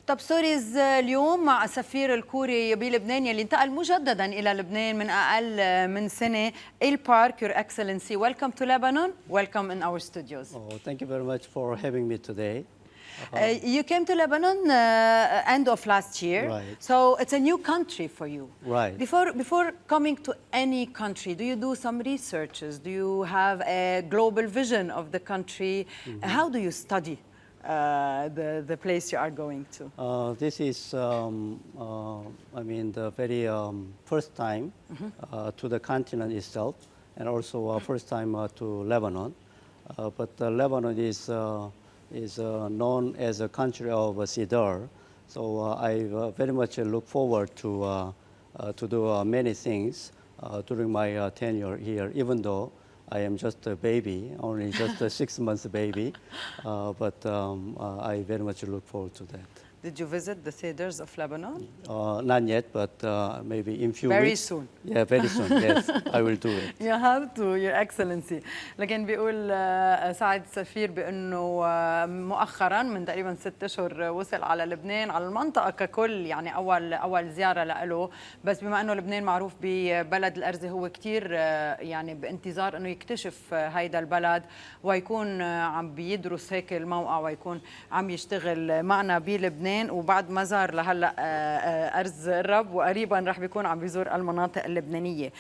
طب سوريز اليوم مع السفير الكوري بلبنان يلي انتقل مجددا إلى لبنان من أقل من سنة. البارك Your Excellency, welcome to Lebanon. Welcome in our studios. Oh, thank you very much for having me today. You came to Lebanon end of last year, Right. so it's a new country for you. Right. Before coming to any country, do you do some researches? Do you have a global vision of the country? How do you study the place you are going to? This is, I mean, the very first time to the continent itself, and also first time to Lebanon. But Lebanon is known as a country of cedar, so I very much look forward to do many things during my tenure here, even though I am just a baby, only just a 6 months baby, but I very much look forward to that. Did you visit the cedars of Lebanon? Not yet, but maybe in few Very weeks. soon. Yeah, very soon, yes, I will do it. You have to, Your Excellency. لكن بيقول سعد السفير بأنه مؤخرا من تقريبا 6 أشهر وصل على لبنان، على المنطقة ككل، يعني أول زيارة له. بس بما أنه لبنان معروف ببلد الأرز، هو كتير يعني بانتظار أنه يكتشف هيدا البلد ويكون عم بيدرس هيك الموقع ويكون عم يشتغل معنا بلبنان. وبعد ما زار لهلا أرز الرب، وقريبا رح بيكون عم بيزور المناطق اللبنانية.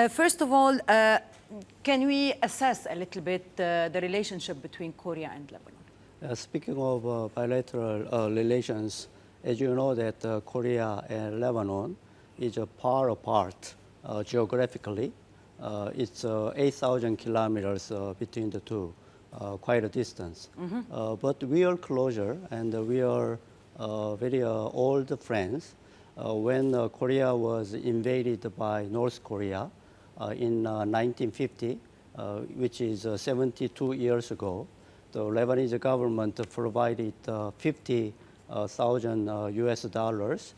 First of all, can we assess a little bit the relationship between Korea and Lebanon? Speaking of bilateral relations, as you know that Korea and Lebanon is far apart geographically. It's 8,000 kilometers between the two, quite a distance. But we are closer, and we are very old friends. When Korea was invaded by North Korea in 1950, which is 72 years ago, the Lebanese government provided 50,000 US dollars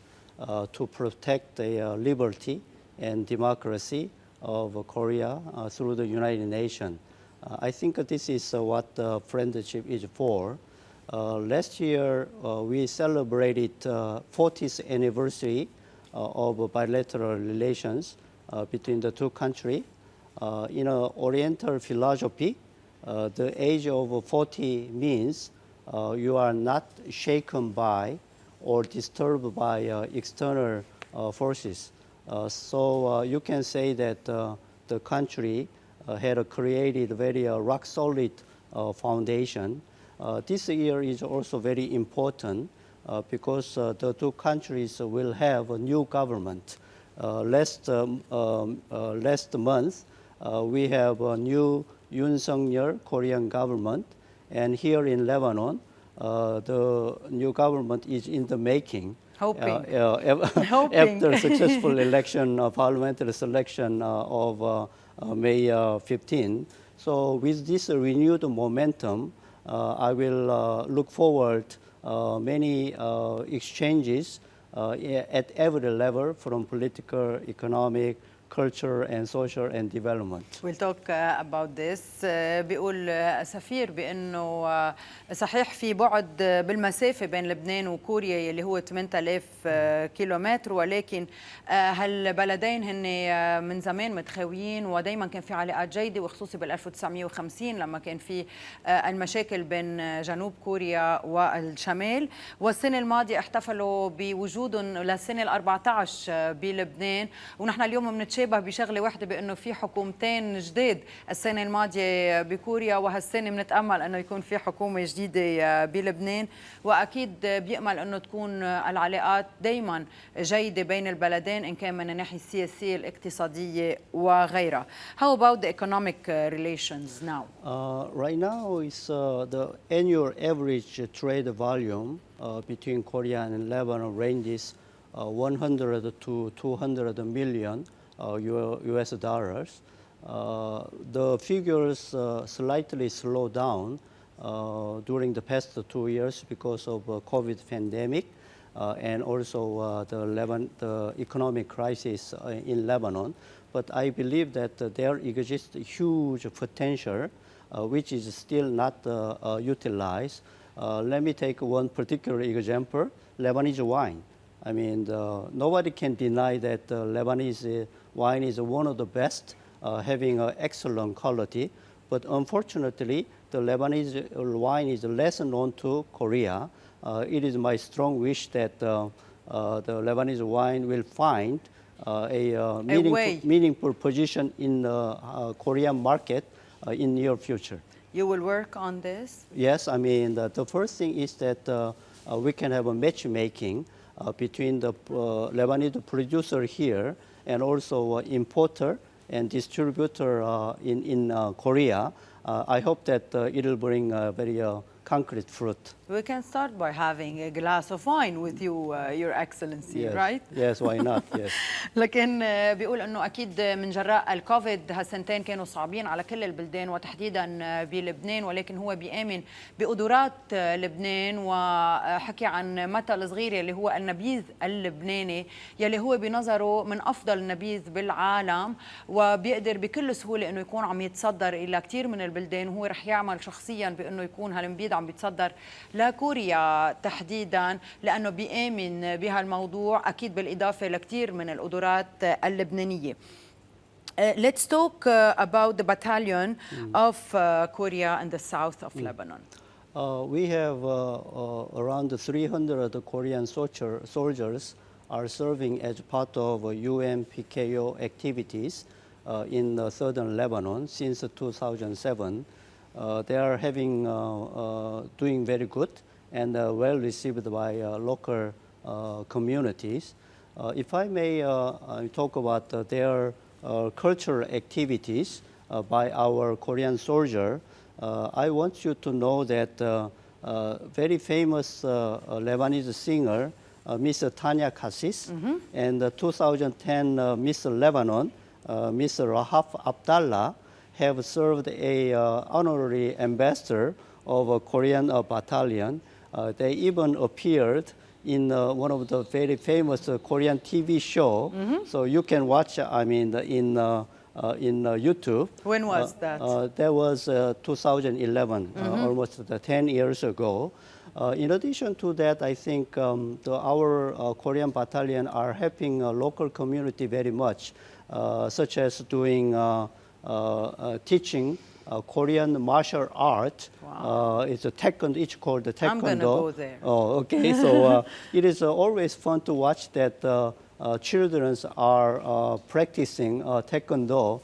to protect the liberty and democracy of Korea through the United Nations. I think this is what friendship is for. Last year, we celebrated 40th anniversary of bilateral relations between the two countries. In Oriental philosophy, the age of 40 means you are not shaken by or disturbed by external forces. So you can say that the country had created a very rock-solid foundation. This year is also very important because the two countries will have a new government. Last month, we have a new Yoon Suk-yeol Korean government, and here in Lebanon, the new government is in the making. Hoping. After successful election, parliamentary selection of May 15. So with this renewed momentum, I will look forward many exchanges at every level, from political, economic, culture and social and development. We'll talk about this. بيقول سفير بأنه صحيح في بعد بالمسافة بين لبنان وكوريا اللي هو 8000 كيلومتر، ولكن هالبلدين هن من زمان متخاويين ودايما كان في علاقات جيدة، وخصوصي بال 1950 لما كان في المشاكل بين جنوب كوريا والشمال. والسنة الماضية احتفلوا بوجودهم للسنة ال 14 بلبنان، ونحن اليوم بنتشابه بشغله واحده بانه في حكومتين جداد السنه الماضيه بكوريا، وهالسنه بنتامل انه يكون في حكومه جديده بلبنان، واكيد بيامل انه تكون العلاقات دائما جيده بين البلدين ان كان من الناحيه السياسيه الاقتصاديه وغيرها. How about the economic relations now? Right now, it's the annual average trade volume between Korea and Lebanon ranges 100 to 200 million US dollars. The figures slightly slowed down during the past 2 years because of COVID pandemic and also the economic crisis in Lebanon. But I believe that there exists huge potential which is still not utilized. Let me take one particular example, Lebanese wine. I mean, nobody can deny that Lebanese wine is one of the best, having excellent quality. But unfortunately, the Lebanese wine is less known to Korea. It is my strong wish that the Lebanese wine will find a meaningful position in the Korean market in near future. You will work on this? Yes, I mean, the first thing is that we can have a matchmaking between the Lebanese producer here and also importer and distributor in Korea. I hope that it will bring very concrete fruit. We can start by having a glass of wine with you, Your Excellency, yes. right? Yes, why not? Yes. لكن بيقول انه اكيد من جراء الكوفيد هالسنتين كانوا صعبين على كل البلدان وتحديدا بلبنان، ولكن هو بيآمن بقدرات لبنان وحكي عن مثل صغير يلي هو النبيذ اللبناني يلي هو بنظره من افضل نبيذ بالعالم، وبيقدر بكل سهوله انه يكون عم يتصدر الى كثير من البلدان، وهو رح يعمل شخصيا بانه يكون هالنبيذ عم بيتصدر لكوريا تحديدا لانه بيآمن بهالموضوع اكيد بالاضافه لكثير من القدرات اللبنانيه. Let's talk about the battalion of Korea in the south of Lebanon. We have around 300 Korean soldiers are serving as part of UN PKO activities in southern Lebanon since 2007. They are doing very good and well received by local communities. If I may talk about their cultural activities by our Korean soldier, I want you to know that very famous Lebanese singer, Miss Tanya Kassis, and 2010 Miss Lebanon, Miss Rahaf Abdallah, have served a honorary ambassador of a Korean battalion. They even appeared in one of the very famous Korean TV show. So you can watch, I mean, in YouTube. When was that? That was 2011, almost 10 years ago. In addition to that, I think our Korean battalion are helping local community very much, such as doing teaching Korean martial art. Wow. It's a taekwondo, it's called the taekwondo. I'm going to go there. Oh, okay. So it is always fun to watch that children are practicing taekwondo.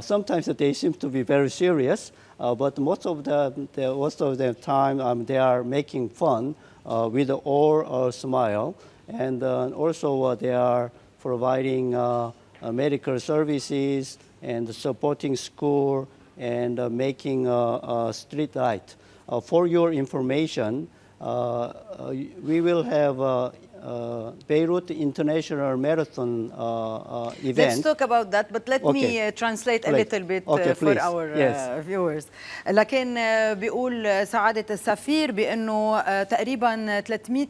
Sometimes they seem to be very serious, but most of the time they are making fun with all smile, and also they are providing medical services and supporting school and making street light. For your information, we will have Beirut International Marathon event. Let's talk about that, but let me translate a little bit for our viewers. لكن بيقول سعادة السفير بأنه تقريبا 300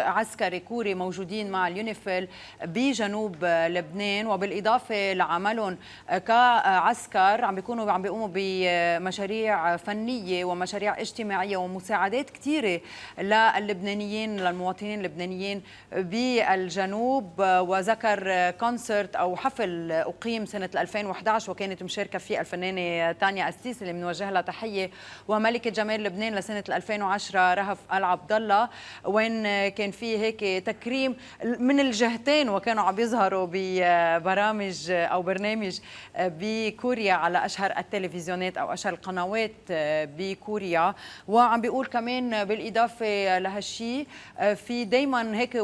عسكري كوري موجودين مع اليونيفيل بجنوب لبنان، وبالإضافة لعملهم كعسكر عم بيقوموا بمشاريع فنية ومشاريع اجتماعية ومساعدات كثيرة للبنانيين، للمواطنين اللبنانيين بالجنوب. وذكر كونسرت أو حفل أقيم سنة 2011 وكانت مشاركة فيه الفنانة تانيا أستيس اللي بنوجه لها تحية، وملكة جمال لبنان لسنة 2010 رهف آل عبد الله، وين كان فيه هيك تكريم من الجهتين، وكانوا عم يظهروا ببرامج أو برنامج بكوريا على أشهر التلفزيونات أو أشهر القنوات بكوريا. وعم بيقول كمان بالإضافة لهالشي في دايما هيك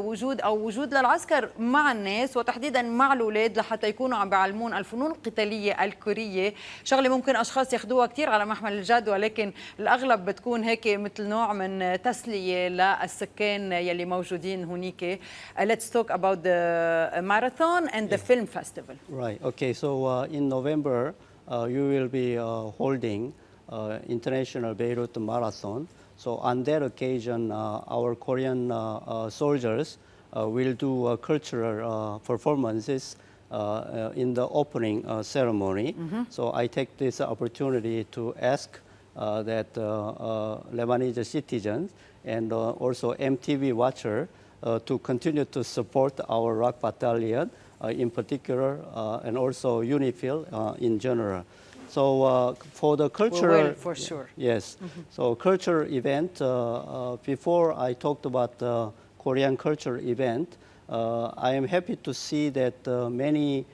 وجود للعسكر مع الناس وتحديدا مع الاولاد لحتى يكونوا عم بيعلمون الفنون القتاليه الكوريه، شغله ممكن اشخاص ياخذوها كثير على محمل الجد، ولكن الاغلب بتكون هيك مثل نوع من تسليه للسكان يلي موجودين هونيك. Let's talk about the marathon and the film festival. Right. Okay. So in November, you will be holding International Beirut Marathon. So on that occasion, our Korean soldiers will do cultural performances in the opening ceremony. So I take this opportunity to ask that Lebanese citizens and also MTV watcher to continue to support our rock battalion in particular and also UNIFIL in general. So for the cultural, we will, for sure. Yes. So cultural event. Before I talked about the Korean cultural event, I am happy to see that many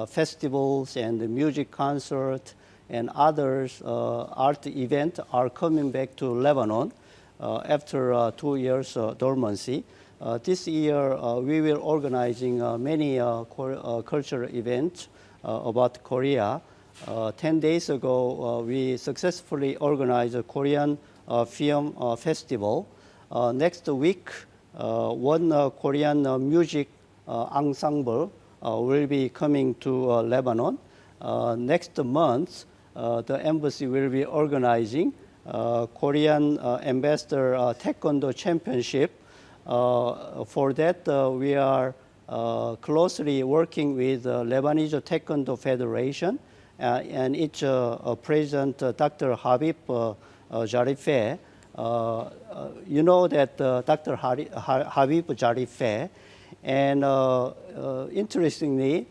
festivals and music concerts and others art events are coming back to Lebanon after 2 years dormancy. This year we will organizing many cultural events about Korea. 10 days ago, we successfully organized a Korean film festival. Next week, one Korean music ensemble will be coming to Lebanon. Next month, the embassy will be organizing Korean Ambassador Taekwondo Championship. For that, we are closely working with Lebanese Taekwondo Federation and its president, Dr. Habib Jarifeh. You know that Dr. Habib Jarifeh, and interestingly,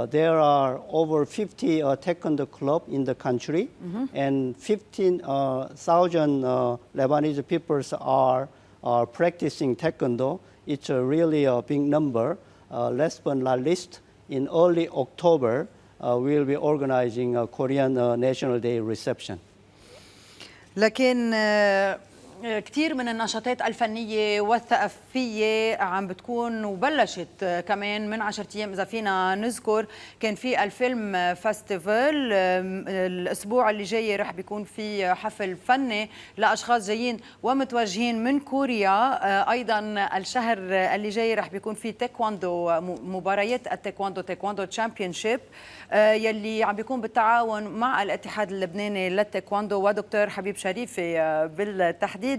there are over 50 taekwondo clubs in the country, and 15,000 Lebanese people are practicing taekwondo. It's a really big number. Last but not least, in early October, we'll be organizing a Korean National Day reception. لكن كثير من النشاطات الفنية والثقافية عم بتكون وبلشت كمان من 10 أيام. إذا فينا نذكر كان في الفيلم فاستيفال، الأسبوع اللي جاي رح بيكون في حفل فني لأشخاص جايين ومتوجهين من كوريا. أيضا الشهر اللي جاي رح بيكون في تايكواندو، مباريات تايكواندو تشامبيونشيب يلي عم بيكون بالتعاون مع الاتحاد اللبناني للتايكواندو ودكتور حبيب شريفي بالتحديد،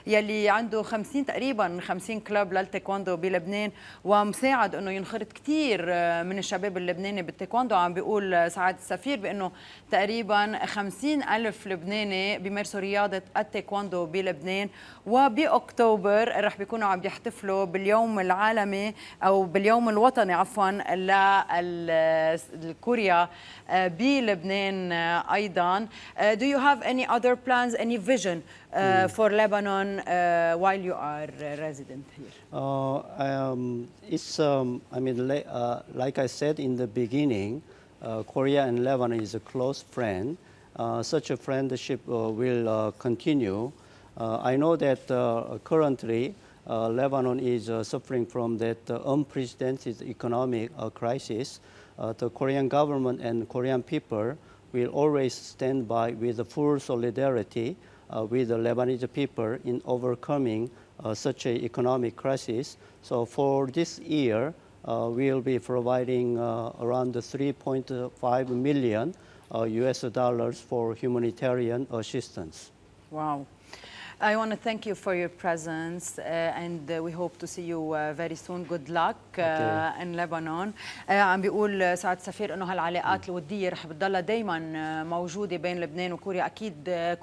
يلي عنده تقريبا 50 كلب للتايكواندو بلبنان ومساعد انه ينخرط كثير من الشباب اللبناني بالتايكواندو. عم بيقول سعادة السفير بانه تقريبا 50,000 لبناني بيمارسوا رياضة التايكواندو بلبنان، وبأكتوبر رح بيكونوا عم يحتفلوا باليوم العالمي او باليوم الوطني عفوا لكوريا بلبنان أيضا. Do you have any other plans, any vision for Lebanon while you are resident here? It's, I mean, like I said in the beginning, Korea and Lebanon is a close friend. Such a friendship will continue. I know that currently Lebanon is suffering from that unprecedented economic crisis. The Korean government and Korean people will always stand by with full solidarity with the Lebanese people in overcoming such an economic crisis. So for this year, we'll be providing around 3.5 million US dollars for humanitarian assistance. Wow. I want to thank you for your presence and we hope to see you very soon. Good luck in Lebanon. عم بيقول سعادة السفير انه هالعلاقات الودية رح بتضلها دائما موجودة بين لبنان وكوريا. اكيد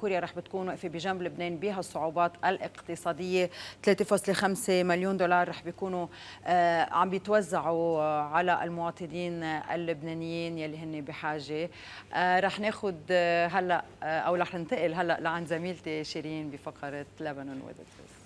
كوريا رح بتكون واقفة بجنب لبنان بهالصعوبات الاقتصادية. 3.5 مليون دولار رح بيكونوا عم بيتوزعوا على المواطنين اللبنانيين يلي هن بحاجة. رح ناخذ هلا او رح ننتقل هلا لعند زميلتي شيرين بفقرة Lebanon with a twist.